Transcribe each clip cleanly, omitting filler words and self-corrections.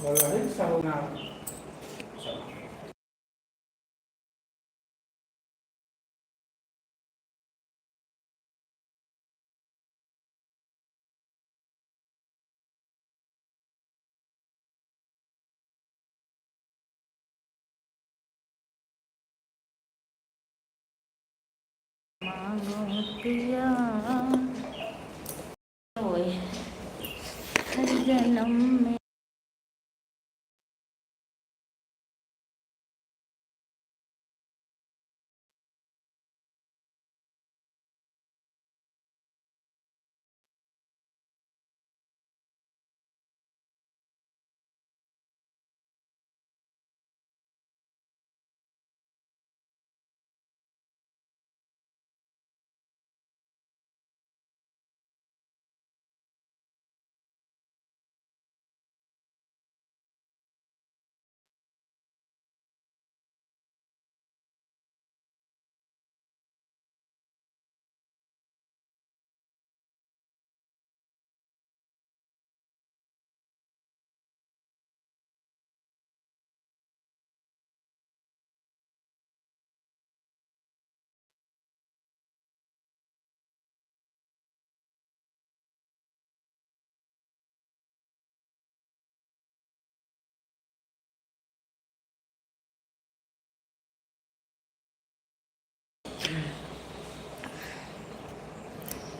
वैवाहिक सर्वनाम पिया हर जन्म में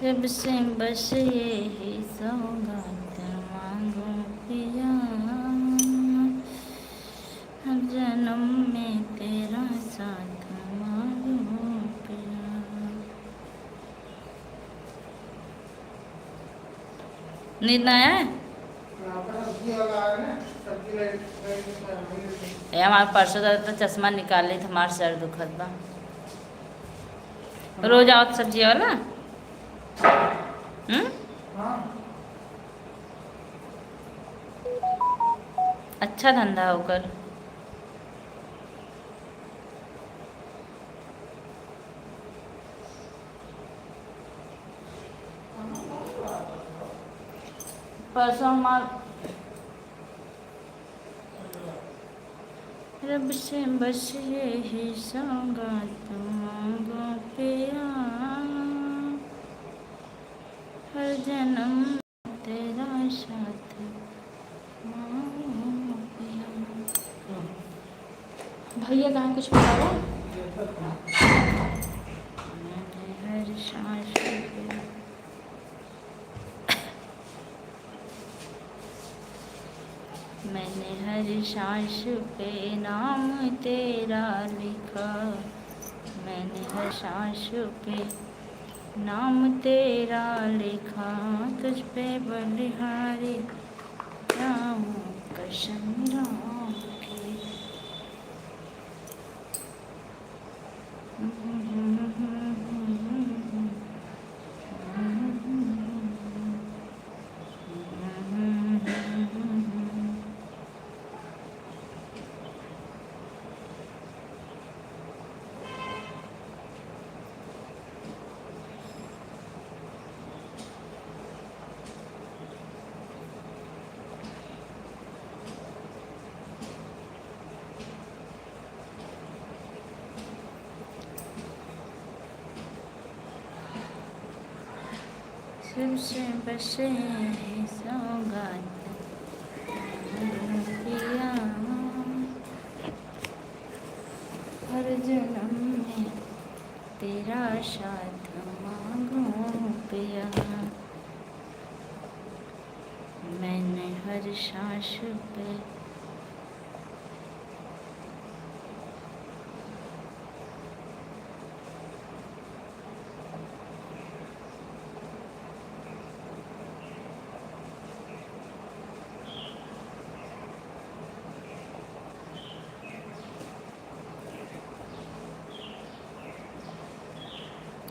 जब से बस यही सौगात मांगो पिया हर जन्म में तेरा साथ मांगो पिया। नींद ना आया हमारे परसों तो चश्मा निकाल ली था, हमारा सर दुखत बा। रोज आओ सब्जी वाला अच्छा धंधा होकर परसों हमार रब से बस यही सौगात मांगो पिया हर जन्म तेरा साथ मांगो पिया। भैया कहाँ कुछ बताओ हर सांस मैंने हर सांस पे नाम तेरा लिखा, मैंने हर सांस पे नाम तेरा लिखा, तुझ पे बलिहारी राम कसम राम की। सबसे बसे सौगात पिया हर जन्म में तेरा साथ मांगो पिया। मैंने हर सांस पे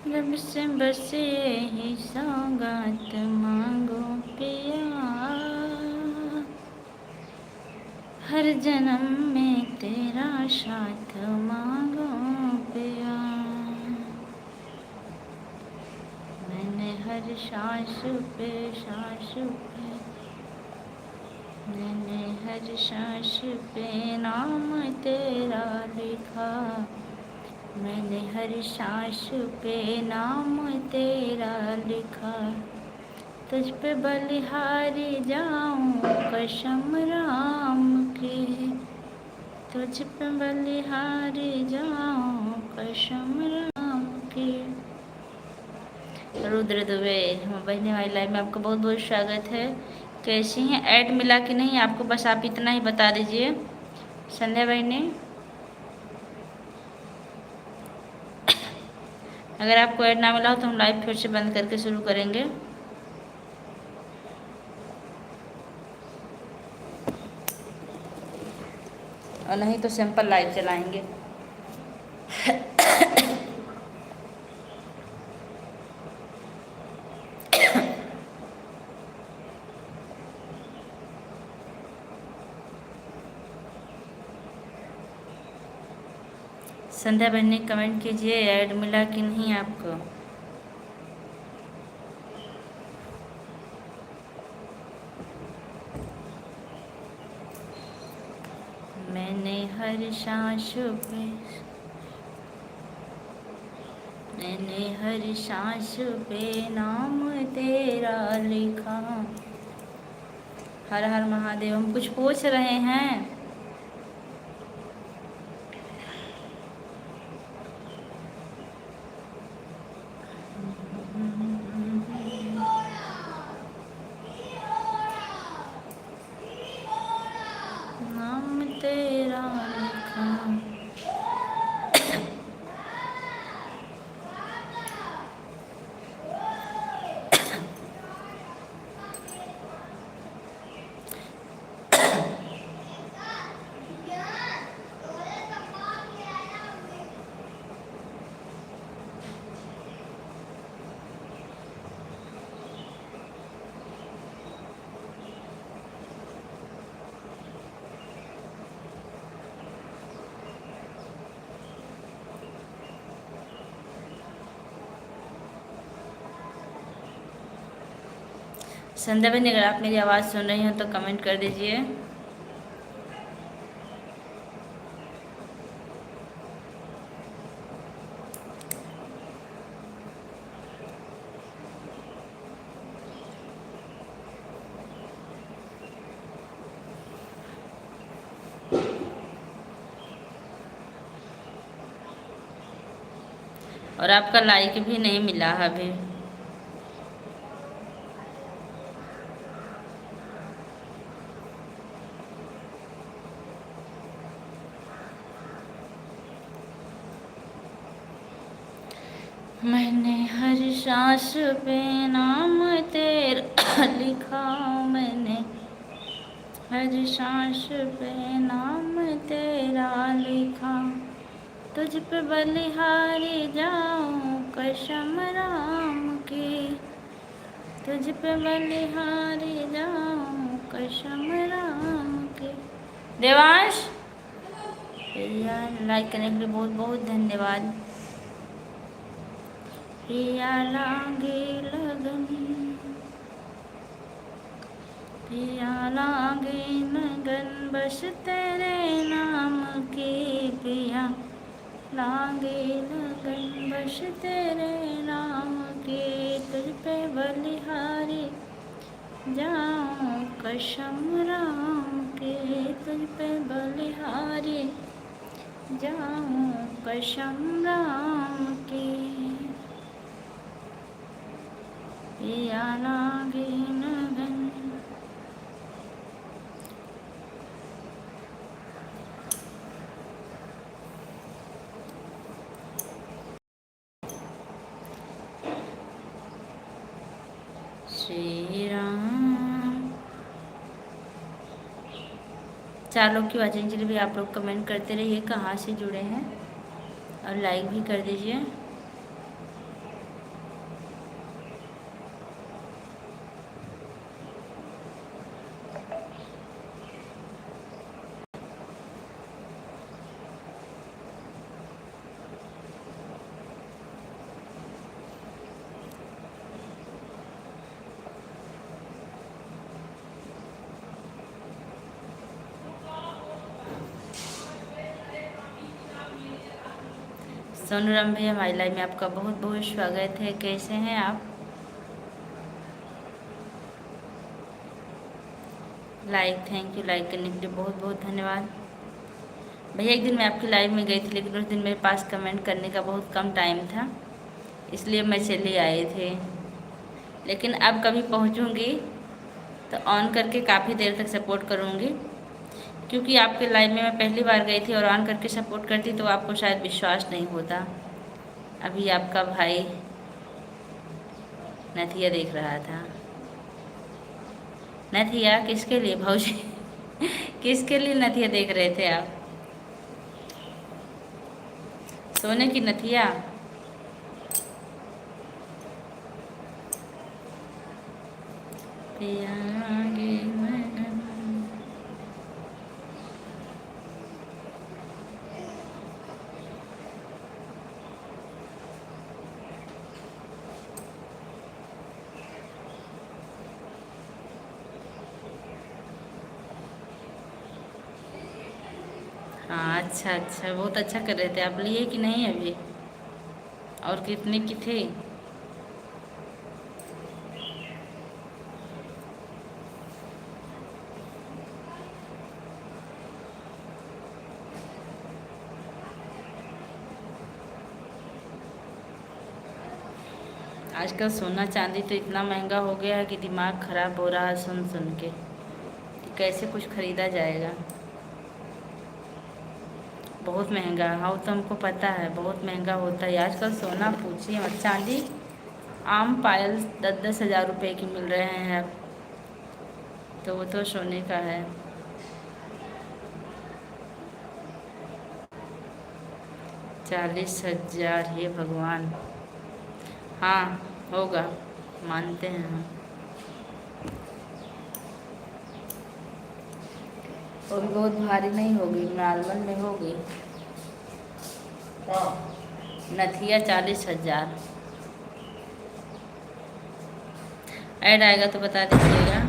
रब से बस यही सौगात मांगो पिया हर जन्म में तेरा साथ मांगो पिया। हर सांस पे सांस पे, मैंने हर सांस पे नाम तेरा लिखा, मैंने हर सांस पे नाम तेरा लिखा, तुझ पे बलिहारी जाऊं कसम राम की, तुझ पे बलिहारी जाऊं कसम राम की। रुद्र दुबे, बहने वाली लाइव में आपका बहुत बहुत स्वागत है। कैसी हैं? ऐड मिला कि नहीं आपको? बस आप इतना ही बता दीजिए। संध्या बहने, अगर आपको ऐड ना मिला हो तो हम लाइव फिर से बंद करके शुरू करेंगे। और नहीं तो सिंपल लाइव चलाएंगे। संध्या बहन ने कमेंट कीजिए ऐड मिला कि नहीं आपको। मैंने हर सांस पे, मैंने हर सांस पे नाम तेरा लिखा। हर हर महादेव। हम कुछ पूछ रहे हैं। नाम तेरा लिखा, संध्या बहन अगर आप मेरी आवाज़ सुन रही हो तो कमेंट कर दीजिए। और आपका लाइक भी नहीं मिला है अभी। मैंने हर सांस पे नाम तेरा लिखा, मैंने हर सांस पे नाम तेरा लिखा, तुझ पे बलिहारी जाऊं कसम राम की, तुझ पे बलिहारी जाऊं कसम राम की। देवांश यार लाइक करने के लिए बहुत बहुत धन्यवाद। पिया लागे लगन, पिया लागे लगन बस तेरे नाम की, पिया लागे लगन बस तेरे नाम की, तुझ पे बलिहारी जाऊं कसम राम की, तुझ पे बलिहारी जाऊं कसम राम की। पिया लागे लगन, श्री राम। चार लोग की वाचिंग के लिए भी आप लोग कमेंट करते रहिए कहाँ से जुड़े हैं, और लाइक भी कर दीजिए। सोनूराम भैया हमारी लाइव में आपका बहुत बहुत स्वागत है। कैसे हैं आप? थैंक यू, लाइक करने के लिए बहुत बहुत धन्यवाद। भैया एक दिन मैं आपकी लाइव में गई थी, लेकिन उस दिन मेरे पास कमेंट करने का बहुत कम टाइम था, इसलिए मैं चली आए थे। लेकिन अब कभी पहुंचूंगी तो ऑन करके काफ़ी देर तक सपोर्ट करूंगी, क्योंकि आपके लाइव में मैं पहली बार गई थी और ऑन करके सपोर्ट करती तो आपको शायद विश्वास नहीं होता। अभी आपका भाई नथिया देख रहा था। नथिया किसके लिए भाऊजी? किसके लिए नथिया देख रहे थे आप? सोने की नथिया? हाँ, अच्छा अच्छा, बहुत अच्छा कर रहे थे आप। लिए कि नहीं अभी? और कितने की थे? आजकल सोना चांदी तो इतना महंगा हो गया है कि दिमाग खराब हो रहा है सुन सुन के कि कैसे कुछ खरीदा जाएगा। बहुत महंगा। हाँ, वो तो हमको पता है, बहुत महंगा होता है आजकल सोना, पूछिए मत। चांदी आम पायल 10-10 हज़ार रुपये की मिल रहे हैं अब, तो वो तो सोने का है। 40 हज़ार? हे भगवान! हाँ, होगा, मानते हैं हम। वो भी बहुत भारी नहीं होगी, नॉर्मल में होगी। नथिया 40 हज़ार। ऐड आएगा तो बता दीजिएगा।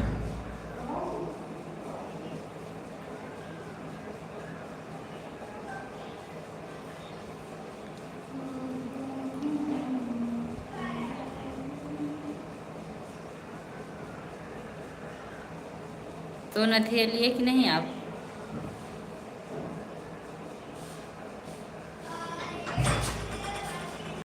तो नथिया लिए कि नहीं आप?